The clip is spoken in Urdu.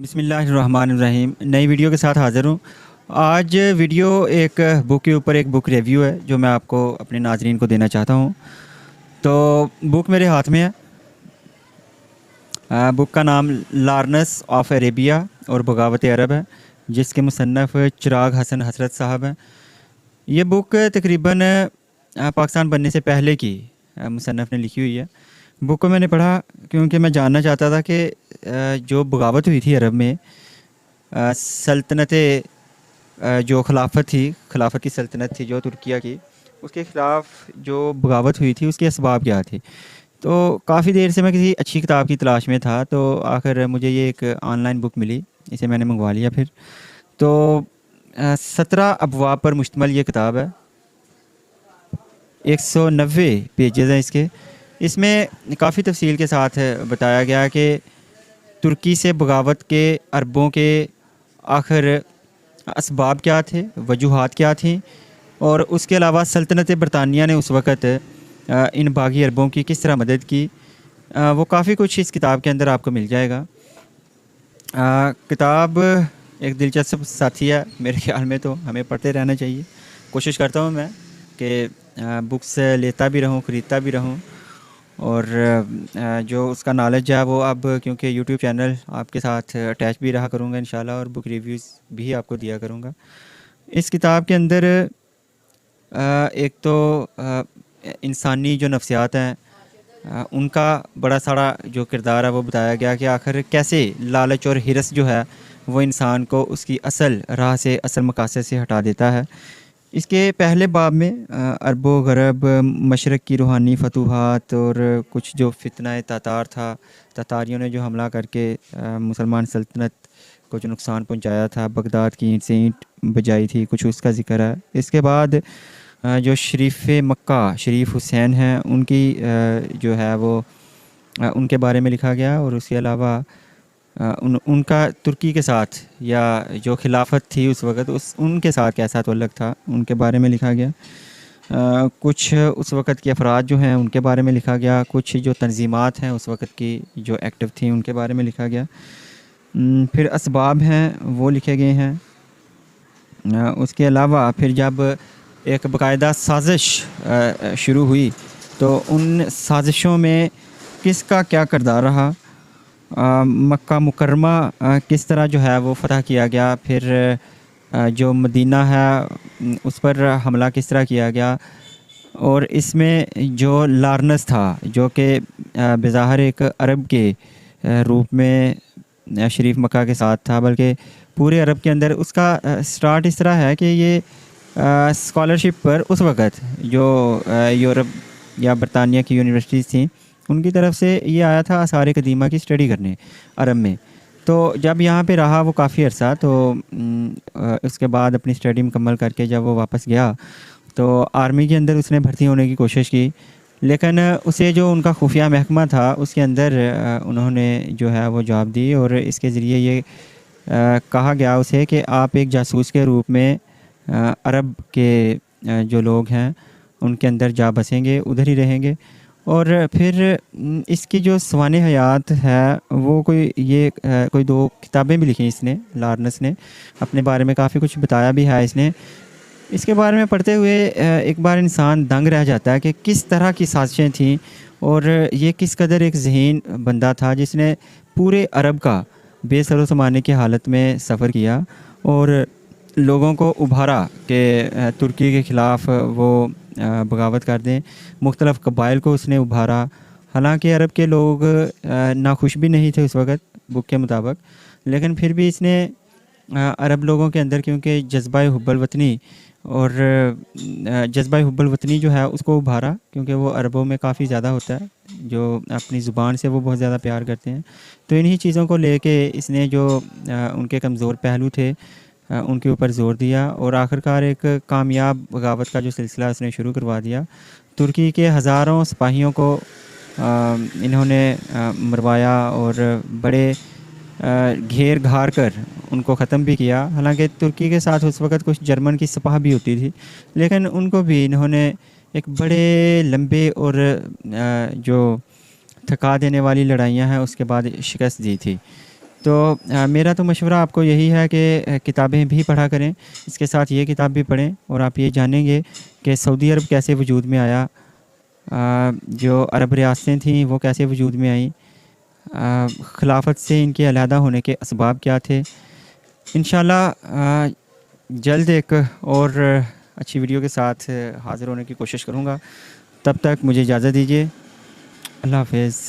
بسم اللہ الرحمن الرحیم، نئی ویڈیو کے ساتھ حاضر ہوں۔ آج ویڈیو ایک بک کے اوپر ایک بک ریویو ہے جو میں آپ کو اپنے ناظرین کو دینا چاہتا ہوں۔ تو بک میرے ہاتھ میں ہے۔ بک کا نام لارنس آف عربیہ اور بغاوت عرب ہے، جس کے مصنف چراغ حسن حسرت صاحب ہیں۔ یہ بک تقریباً پاکستان بننے سے پہلے کی مصنف نے لکھی ہوئی ہے۔ بک کو میں نے پڑھا کیونکہ میں جاننا چاہتا تھا کہ جو بغاوت ہوئی تھی عرب میں، سلطنت جو خلافت کی سلطنت تھی جو ترکیہ کی، اس کے خلاف جو بغاوت ہوئی تھی اس کے اسباب کیا تھے۔ تو کافی دیر سے میں کسی اچھی کتاب کی تلاش میں تھا، تو آخر مجھے یہ ایک آن لائن بک ملی، اسے میں نے منگوا لیا پھر۔ تو 17 ابواب پر مشتمل یہ کتاب ہے، 190 پیجز ہیں اس کے۔ اس میں کافی تفصیل کے ساتھ بتایا گیا کہ ترکی سے بغاوت کے عربوں کے آخر اسباب کیا تھے، وجوہات کیا تھیں، اور اس کے علاوہ سلطنت برطانیہ نے اس وقت ان باغی عربوں کی کس طرح مدد کی۔ وہ کافی کچھ اس کتاب کے اندر آپ کو مل جائے گا۔ کتاب ایک دلچسپ ساتھی ہے میرے خیال میں، تو ہمیں پڑھتے رہنا چاہیے۔ کوشش کرتا ہوں میں کہ بکس لیتا بھی رہوں، خریدتا بھی رہوں، اور جو اس کا نالج ہے وہ اب کیونکہ یوٹیوب چینل آپ کے ساتھ اٹیچ بھی رہا کروں گا انشاءاللہ، اور بک ریویوز بھی آپ کو دیا کروں گا۔ اس کتاب کے اندر ایک تو انسانی جو نفسیات ہیں ان کا بڑا سارا جو کردار ہے وہ بتایا گیا کہ آخر کیسے لالچ اور ہرس جو ہے وہ انسان کو اس کی اصل راہ سے، اصل مقاصد سے ہٹا دیتا ہے۔ اس کے پہلے باب میں عرب و غرب، مشرق کی روحانی فتوحات، اور کچھ جو فتنہ تاتار تھا، تاتاریوں نے جو حملہ کر کے مسلمان سلطنت کو جو نقصان پہنچایا تھا، بغداد کی اینٹ سے اینٹ بجائی تھی، کچھ اس کا ذکر ہے۔ اس کے بعد جو شریف مکہ شریف حسین ہیں، ان کی جو ہے وہ ان کے بارے میں لکھا گیا، اور اس کے علاوہ ان کا ترکی کے ساتھ یا جو خلافت تھی اس وقت ان کے ساتھ کیسا تعلق تھا ان کے بارے میں لکھا گیا۔ کچھ اس وقت کے افراد جو ہیں ان کے بارے میں لکھا گیا، کچھ جو تنظیمات ہیں اس وقت کی جو ایکٹیو تھیں ان کے بارے میں لکھا گیا۔ پھر اسباب ہیں وہ لکھے گئے ہیں۔ اس کے علاوہ پھر جب ایک باقاعدہ سازش شروع ہوئی تو ان سازشوں میں کس کا کیا کردار رہا، مکہ مکرمہ کس طرح جو ہے وہ فتح کیا گیا، پھر جو مدینہ ہے اس پر حملہ کس طرح کیا گیا، اور اس میں جو لارنس تھا جو کہ بظاہر ایک عرب کے روپ میں شریف مکہ کے ساتھ تھا، بلکہ پورے عرب کے اندر اس کا سٹارٹ اس طرح ہے کہ یہ اسکالرشپ پر اس وقت جو یورپ یا برطانیہ کی یونیورسٹیز تھیں ان کی طرف سے یہ آیا تھا آثار قدیمہ کی اسٹڈی کرنے عرب میں۔ تو جب یہاں پہ رہا وہ کافی عرصہ، تو اس کے بعد اپنی اسٹڈی مکمل کر کے جب وہ واپس گیا تو آرمی کے اندر اس نے بھرتی ہونے کی کوشش کی، لیکن اسے جو ان کا خفیہ محکمہ تھا اس کے اندر انہوں نے جو ہے وہ جواب دی، اور اس کے ذریعے یہ کہا گیا اسے کہ آپ ایک جاسوس کے روپ میں عرب کے جو لوگ ہیں ان کے اندر جا بسیں گے، ادھر ہی رہیں گے۔ اور پھر اس کی جو سوانح حیات ہے وہ کوئی 2 کتابیں بھی لکھی اس نے، لارنس نے اپنے بارے میں کافی کچھ بتایا بھی ہے اس نے۔ اس کے بارے میں پڑھتے ہوئے ایک بار انسان دنگ رہ جاتا ہے کہ کس طرح کی سازشیں تھیں، اور یہ کس قدر ایک ذہین بندہ تھا جس نے پورے عرب کا بے سر و سامانے کی حالت میں سفر کیا اور لوگوں کو ابھارا کہ ترکی کے خلاف وہ بغاوت کر دیں۔ مختلف قبائل کو اس نے ابھارا، حالانکہ عرب کے لوگ ناخوش بھی نہیں تھے اس وقت بک کے مطابق، لیکن پھر بھی اس نے عرب لوگوں کے اندر کیونکہ جذبہ حب الوطنی جو ہے اس کو ابھارا، کیونکہ وہ عربوں میں کافی زیادہ ہوتا ہے، جو اپنی زبان سے وہ بہت زیادہ پیار کرتے ہیں۔ تو انہی چیزوں کو لے کے اس نے جو ان کے کمزور پہلو تھے ان کے اوپر زور دیا، اور آخرکار ایک کامیاب بغاوت کا جو سلسلہ اس نے شروع کروا دیا۔ ترکی کے ہزاروں سپاہیوں کو انہوں نے مروایا اور بڑے گھیر گھار کر ان کو ختم بھی کیا۔ حالانکہ ترکی کے ساتھ اس وقت کچھ جرمن کی سپاہ بھی ہوتی تھی، لیکن ان کو بھی انہوں نے ایک بڑے لمبے اور جو تھکا دینے والی لڑائیاں ہیں اس کے بعد شکست دی تھی۔ تو میرا تو مشورہ آپ کو یہی ہے کہ کتابیں بھی پڑھا کریں، اس کے ساتھ یہ کتاب بھی پڑھیں، اور آپ یہ جانیں گے کہ سعودی عرب کیسے وجود میں آیا، جو عرب ریاستیں تھیں وہ کیسے وجود میں آئیں، خلافت سے ان کے علیحدہ ہونے کے اسباب کیا تھے۔ انشاءاللہ جلد ایک اور اچھی ویڈیو کے ساتھ حاضر ہونے کی کوشش کروں گا، تب تک مجھے اجازت دیجیے، اللہ حافظ۔